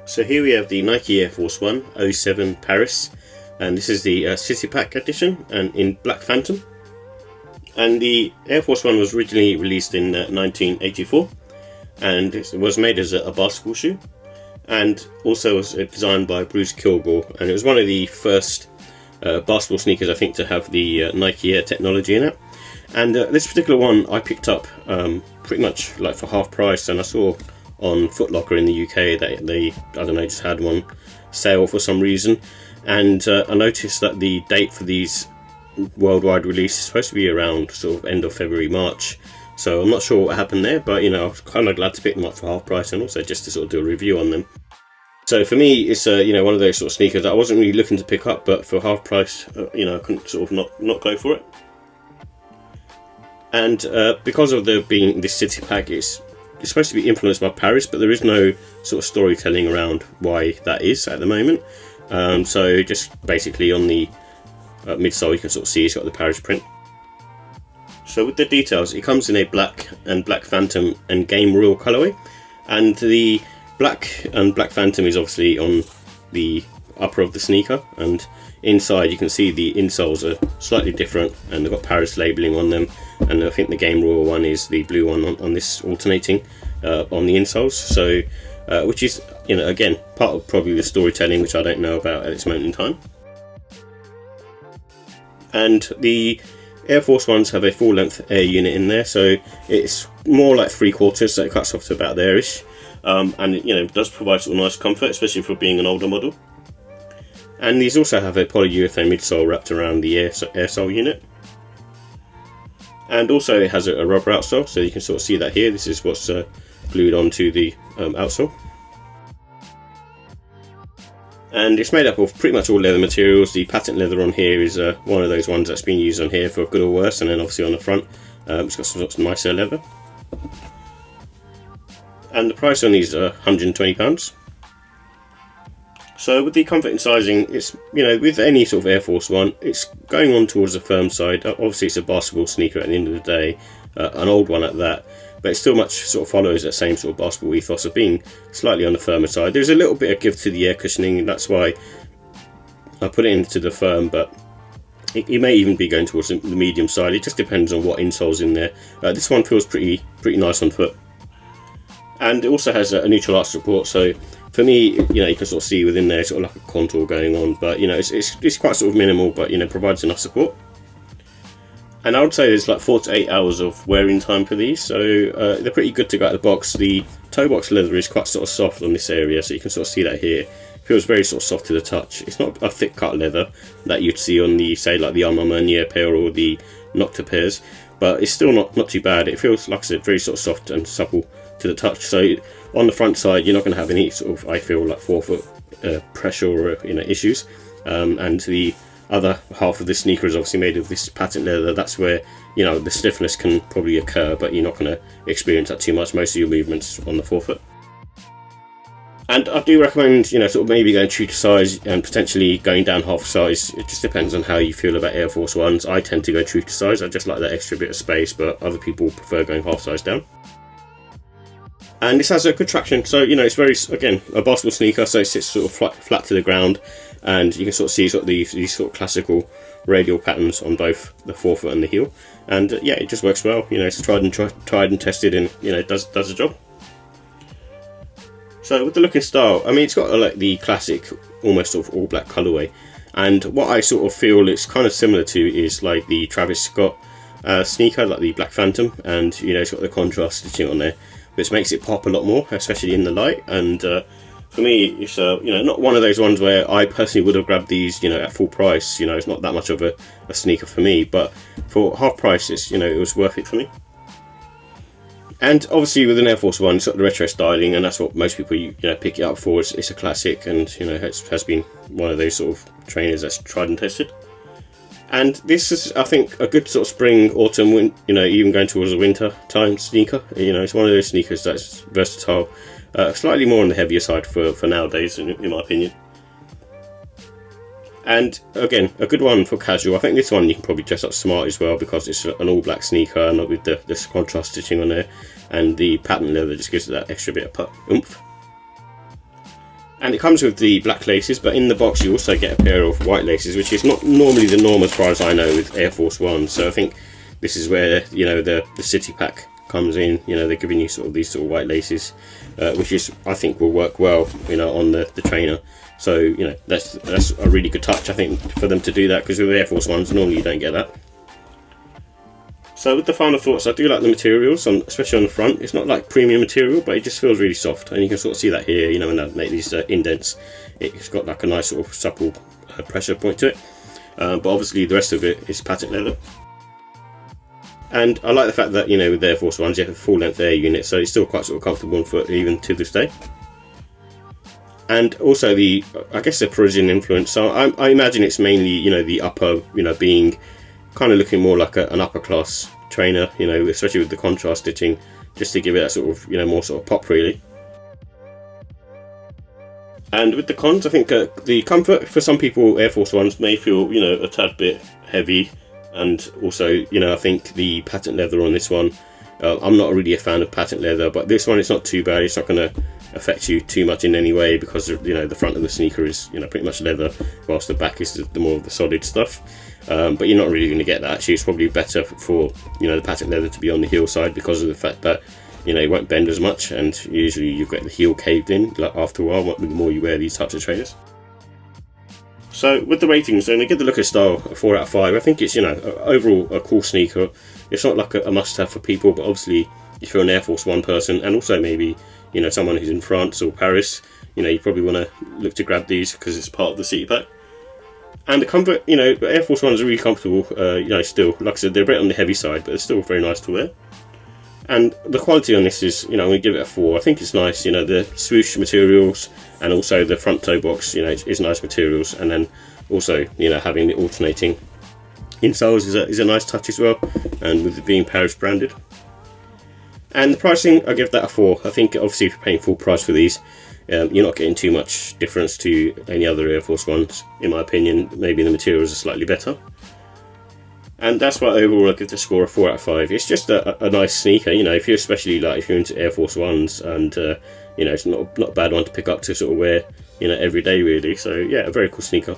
So here we have the Nike Air Force 1 07 Paris, and this is the City Pack edition and in Black Phantom. And the Air Force 1 was originally released in 1984, and it was made as a basketball shoe, and also was designed by Bruce Kilgore, and it was one of the first basketball sneakers I think to have the Nike Air technology in it. And this particular one I picked up pretty much like for half price, and I saw on Foot Locker in the UK that they, I don't know, just had one sale for some reason, and I noticed that the date for these worldwide release is supposed to be around sort of end of February, March. So I'm not sure what happened there, but you know, I was kind of glad to pick them up for half price, and also just to sort of do a review on them. So for me, it's you know, one of those sort of sneakers that I wasn't really looking to pick up, but for half price, you know, I couldn't sort of not go for it. And because of there being this City Pack, it's supposed to be influenced by Paris, but there is no sort of storytelling around why that is at the moment. So just basically on the midsole you can sort of see it's got the Paris print. So with the details, it comes in a black and Black Phantom and Game Royal colourway, and the black and Black Phantom is obviously on the upper of the sneaker, and inside you can see the insoles are slightly different and they've got Paris labelling on them, and I think the Game Royal one is the blue one on this alternating on the insoles, so which is, you know, again part of probably the storytelling which I don't know about at this moment in time. And the Air Force ones have a full length air unit in there, so it's more like 3/4, so it cuts off to about there-ish, and you know, does provide sort of nice comfort, especially for being an older model. And these also have a polyurethane midsole wrapped around the air sole unit, and also it has a rubber outsole, so you can sort of see that here. This is what's glued onto the outsole, and it's made up of pretty much all leather materials. The patent leather on here is one of those ones that's been used on here for good or worse, and then obviously on the front it's got some sorts of nicer leather. And the price on these are £120. So with the comfort and sizing, it's, you know, with any sort of Air Force One, it's going on towards the firm side. Obviously it's a basketball sneaker at the end of the day, an old one at that, but it still much sort of follows that same sort of basketball ethos of being slightly on the firmer side. There's a little bit of give to the air cushioning, and that's why I put it into the firm, but it may even be going towards the medium side. It just depends on what insole's in there. This one feels pretty nice on foot, and it also has a neutral arch support, so for me, you know, you can sort of see within there sort of like a contour going on, but you know, it's quite sort of minimal, but you know, provides enough support. And I would say there's like 4 to 8 hours of wearing time for these, so they're pretty good to go out of the box. The toe box leather is quite sort of soft on this area, so you can sort of see that here. It feels very sort of soft to the touch. It's not a thick cut leather that you'd see on the, say, like the Armand Mernier pair or the Nocta pairs, but it's still not too bad. It feels, like I said, very sort of soft and supple to the touch. So on the front side, you're not going to have any sort of, I feel, like forefoot pressure or, you know, issues. And the other half of the sneaker is obviously made of this patent leather. That's where, you know, the stiffness can probably occur, but you're not going to experience that too much. Most of your movements on the forefoot. And I do recommend, you know, sort of maybe going true to size and potentially going down half size. It just depends on how you feel about Air Force Ones. I tend to go true to size. I just like that extra bit of space, but other people prefer going half size down. And this has a good traction, so you know, it's very, again, a basketball sneaker, so it sits sort of flat to the ground, and you can sort of see sort of these sort of classical radial patterns on both the forefoot and the heel, and yeah, it just works well. You know, it's tried and tested, and you know, it does the job. So with the look and style, I mean, it's got like the classic, almost sort of all black colourway, and what I sort of feel it's kind of similar to is like the Travis Scott sneaker, like the Black Phantom, and you know, it's got the contrast stitching on there, which makes it pop a lot more, especially in the light. And for me, it's you know, not one of those ones where I personally would have grabbed these, you know, at full price. You know, it's not that much of a sneaker for me, but for half price, it's, you know, it was worth it for me. And obviously with an Air Force One, it's got the retro styling, and that's what most people, you know, pick it up for. It's a classic, and you know, has been one of those sort of trainers that's tried and tested. And this is, I think, a good sort of spring, autumn, you know, even going towards a winter time sneaker. You know, it's one of those sneakers that's versatile, slightly more on the heavier side for nowadays, in my opinion. And again, a good one for casual. I think this one you can probably dress up smart as well, because it's an all black sneaker, and with this contrast stitching on there, and the patent leather just gives it that extra bit of oomph. And it comes with the black laces, but in the box you also get a pair of white laces, which is not normally the norm as far as I know with Air Force One. So I think this is where, you know, the city pack comes in. You know, they're giving you sort of these sort of white laces, which is, I think, will work well, you know, on the trainer. So, you know, that's a really good touch, I think, for them to do that, because with Air Force Ones normally you don't get that. So with the final thoughts, I do like the materials, especially on the front. It's not like premium material, but it just feels really soft, and you can sort of see that here, you know, when I make these indents. It's got like a nice sort of supple pressure point to it, but obviously the rest of it is patent leather. And I like the fact that, you know, with the Air Force Ones you have a full length air unit, so it's still quite sort of comfortable on foot even to this day. And also I guess the Parisian influence, so I imagine it's mainly, you know, the upper, you know, being kind of looking more like an upper class trainer, you know, especially with the contrast stitching, just to give it that sort of, you know, more sort of pop really. And with the cons, I think the comfort for some people, Air Force Ones may feel, you know, a tad bit heavy, and also, you know, I think the patent leather on this one, I'm not really a fan of patent leather, but this one, it's not too bad. It's not going to affect you too much in any way, because, you know, the front of the sneaker is, you know, pretty much leather, whilst the back is the more of the solid stuff. But you're not really going to get that. Actually, it's probably better for, you know, the patent leather to be on the heel side, because of the fact that, you know, it won't bend as much, and usually you get the heel caved in, like, after a while, the more you wear these types of trainers. So with the ratings, I'm going to give the Look of Style a 4 out of 5. I think it's, you know, overall a cool sneaker. It's not like a must-have for people, but obviously if you're an Air Force One person, and also maybe, you know, someone who's in France or Paris, you know, you probably want to look to grab these because it's part of the city pack. And the comfort, you know, Air Force Ones are really comfortable, you know, still, like I said, they're a bit on the heavy side, but they're still very nice to wear. And the quality on this is, you know, I'm going to give it a 4. I think it's nice, you know, the swoosh materials, and also the front toe box, you know, is nice materials, and then also, you know, having the alternating insoles is a nice touch as well, and with it being Paris branded. And the pricing, I give that a 4. I think obviously if you're paying full price for these, you're not getting too much difference to any other Air Force Ones, in my opinion. Maybe the materials are slightly better. And that's why overall I give the score a 4 out of 5. It's just a nice sneaker, you know, if you're especially like if you're into Air Force Ones, and you know, it's not a bad one to pick up to sort of wear, you know, every day really. So yeah, a very cool sneaker.